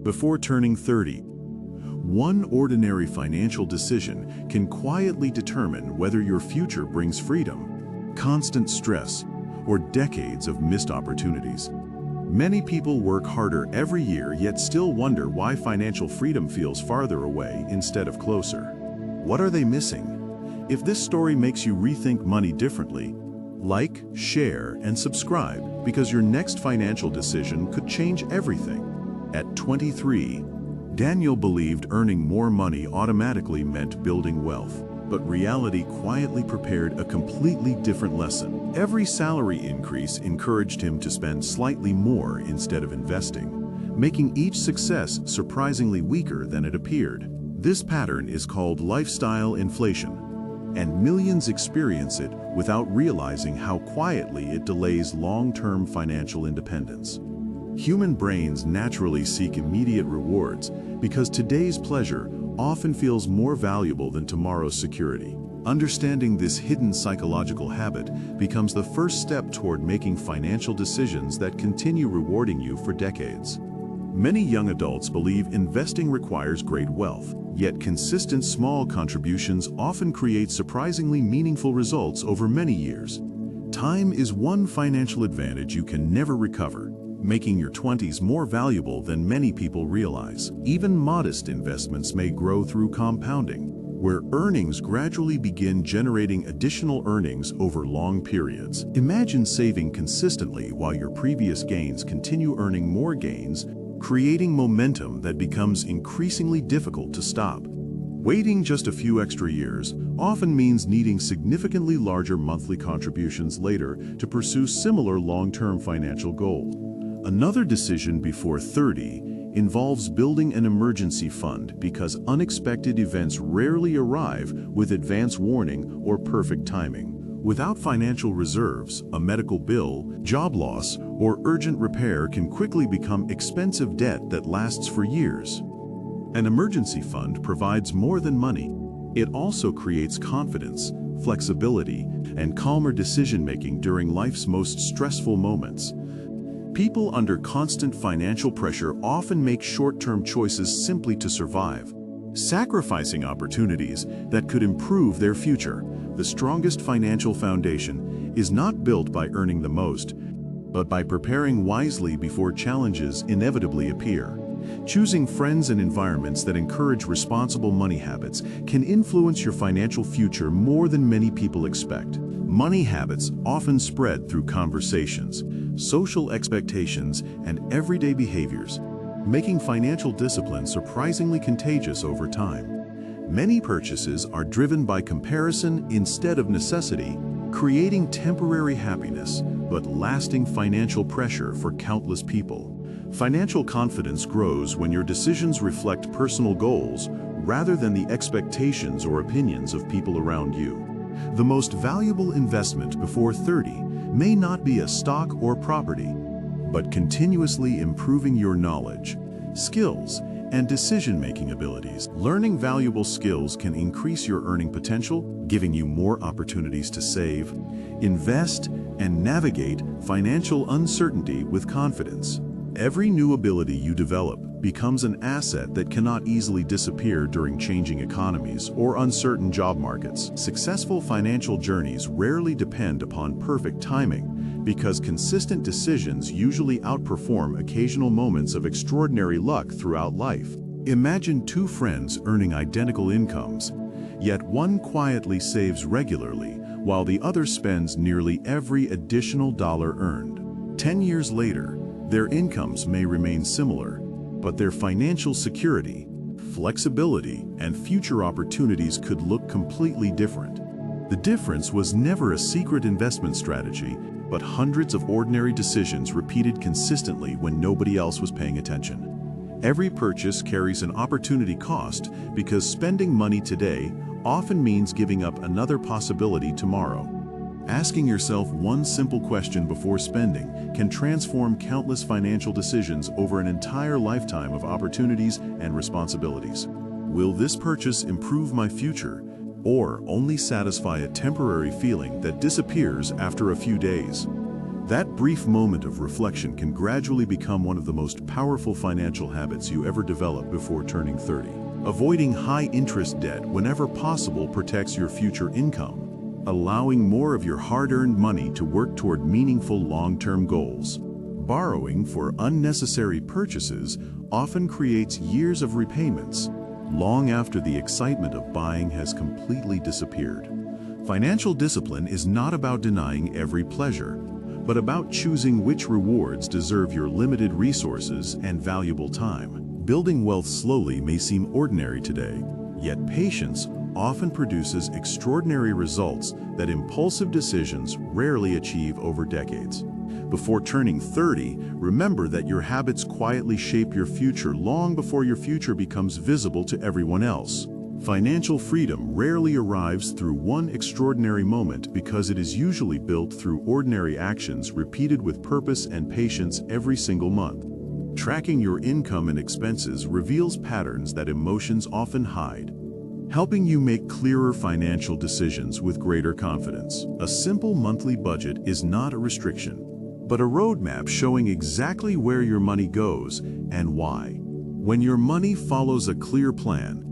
Before turning 30, one ordinary financial decision can quietly determine whether your future brings freedom, constant stress, or decades of missed opportunities. Many people work harder every year yet still wonder why financial freedom feels farther away instead of closer. What are they missing? If this story makes you rethink money differently, like, share, and subscribe, because your next financial decision could change everything. At 23, Daniel believed earning more money automatically meant building wealth, but reality quietly prepared a completely different lesson. Every salary increase encouraged him to spend slightly more instead of investing, making each success surprisingly weaker than it appeared. This pattern is called lifestyle inflation, and millions experience it without realizing how quietly it delays long-term financial independence. Human brains naturally seek immediate rewards because today's pleasure often feels more valuable than tomorrow's security. Understanding this hidden psychological habit becomes the first step toward making financial decisions that continue rewarding you for decades. Many young adults believe investing requires great wealth, yet consistent small contributions often create surprisingly meaningful results over many years. Time is one financial advantage you can never recover, making your 20s more valuable than many people realize. Even modest investments may grow through compounding, where earnings gradually begin generating additional earnings over long periods. Imagine saving consistently while your previous gains continue earning more gains, creating momentum that becomes increasingly difficult to stop. Waiting just a few extra years often means needing significantly larger monthly contributions later to pursue similar long-term financial goals. Another decision before 30 involves building an emergency fund because unexpected events rarely arrive with advance warning or perfect timing. Without financial reserves, a medical bill, job loss, or urgent repair can quickly become expensive debt that lasts for years. An emergency fund provides more than money. It also creates confidence, flexibility, and calmer decision-making during life's most stressful moments. People under constant financial pressure often make short-term choices simply to survive, sacrificing opportunities that could improve their future. The strongest financial foundation is not built by earning the most, but by preparing wisely before challenges inevitably appear. Choosing friends and environments that encourage responsible money habits can influence your financial future more than many people expect. Money habits often spread through conversations, social expectations, and everyday behaviors, making financial discipline surprisingly contagious over time. Many purchases are driven by comparison instead of necessity, creating temporary happiness but lasting financial pressure for countless people. Financial confidence grows when your decisions reflect personal goals rather than the expectations or opinions of people around you. The most valuable investment before 30 may not be a stock or property, but continuously improving your knowledge, skills, and decision-making abilities. Learning valuable skills can increase your earning potential, giving you more opportunities to save, invest, and navigate financial uncertainty with confidence. Every new ability you develop becomes an asset that cannot easily disappear during changing economies or uncertain job markets. Successful financial journeys rarely depend upon perfect timing because consistent decisions usually outperform occasional moments of extraordinary luck throughout life. Imagine two friends earning identical incomes, yet one quietly saves regularly while the other spends nearly every additional dollar earned. 10 years later, their incomes may remain similar, but their financial security, flexibility, and future opportunities could look completely different. The difference was never a secret investment strategy, but hundreds of ordinary decisions repeated consistently when nobody else was paying attention. Every purchase carries an opportunity cost because spending money today often means giving up another possibility tomorrow. Asking yourself one simple question before spending can transform countless financial decisions over an entire lifetime of opportunities and responsibilities. Will this purchase improve my future, or only satisfy a temporary feeling that disappears after a few days? That brief moment of reflection can gradually become one of the most powerful financial habits you ever develop before turning 30. Avoiding high-interest debt whenever possible protects your future income, allowing more of your hard-earned money to work toward meaningful long-term goals. Borrowing for unnecessary purchases often creates years of repayments, long after the excitement of buying has completely disappeared. Financial discipline is not about denying every pleasure, but about choosing which rewards deserve your limited resources and valuable time. Building wealth slowly may seem ordinary today, yet patience often produces extraordinary results that impulsive decisions rarely achieve over decades. Before turning 30, remember that your habits quietly shape your future long before your future becomes visible to everyone else. Financial freedom rarely arrives through one extraordinary moment because it is usually built through ordinary actions repeated with purpose and patience every single month. Tracking your income and expenses reveals patterns that emotions often hide, helping you make clearer financial decisions with greater confidence. A simple monthly budget is not a restriction, but a roadmap showing exactly where your money goes and why. When your money follows a clear plan,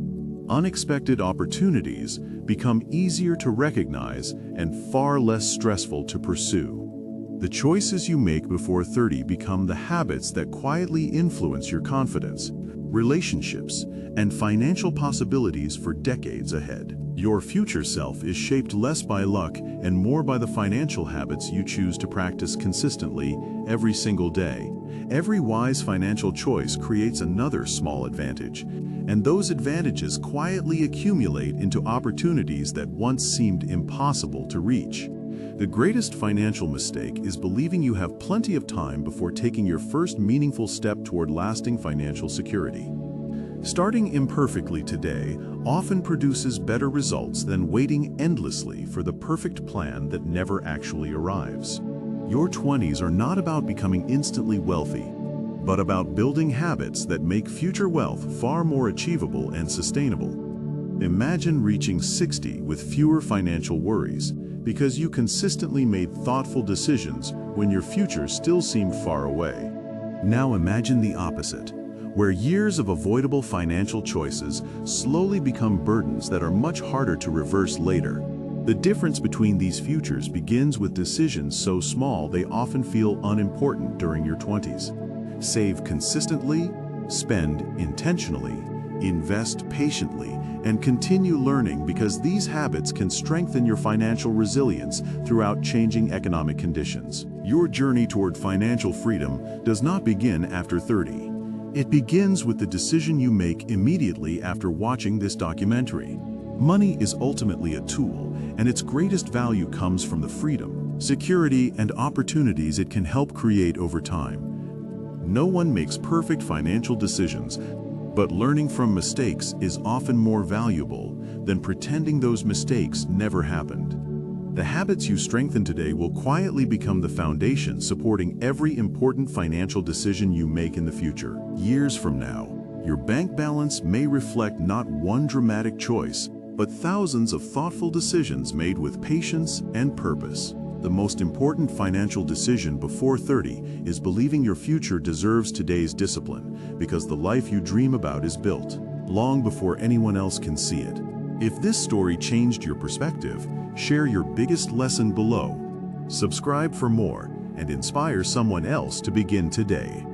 unexpected opportunities become easier to recognize and far less stressful to pursue. The choices you make before 30 become the habits that quietly influence your confidence, relationships, and financial possibilities for decades ahead. Your future self is shaped less by luck and more by the financial habits you choose to practice consistently every single day. Every wise financial choice creates another small advantage, and those advantages quietly accumulate into opportunities that once seemed impossible to reach. The greatest financial mistake is believing you have plenty of time before taking your first meaningful step toward lasting financial security. Starting imperfectly today often produces better results than waiting endlessly for the perfect plan that never actually arrives. Your 20s are not about becoming instantly wealthy, but about building habits that make future wealth far more achievable and sustainable. Imagine reaching 60 with fewer financial worries because you consistently made thoughtful decisions when your future still seemed far away. Now imagine the opposite, where years of avoidable financial choices slowly become burdens that are much harder to reverse later. The difference between these futures begins with decisions so small they often feel unimportant during your 20s. Save consistently, spend intentionally, invest patiently, and continue learning because these habits can strengthen your financial resilience throughout changing economic conditions. Your journey toward financial freedom does not begin after 30. It begins with the decision you make immediately after watching this documentary. Money is ultimately a tool, and its greatest value comes from the freedom, security, and opportunities it can help create over time. No one makes perfect financial decisions, but learning from mistakes is often more valuable than pretending those mistakes never happened. The habits you strengthen today will quietly become the foundation supporting every important financial decision you make in the future. Years from now, your bank balance may reflect not one dramatic choice, but thousands of thoughtful decisions made with patience and purpose. The most important financial decision before 30 is believing your future deserves today's discipline, because the life you dream about is built long before anyone else can see it. If this story changed your perspective, share your biggest lesson below. Subscribe for more and inspire someone else to begin today.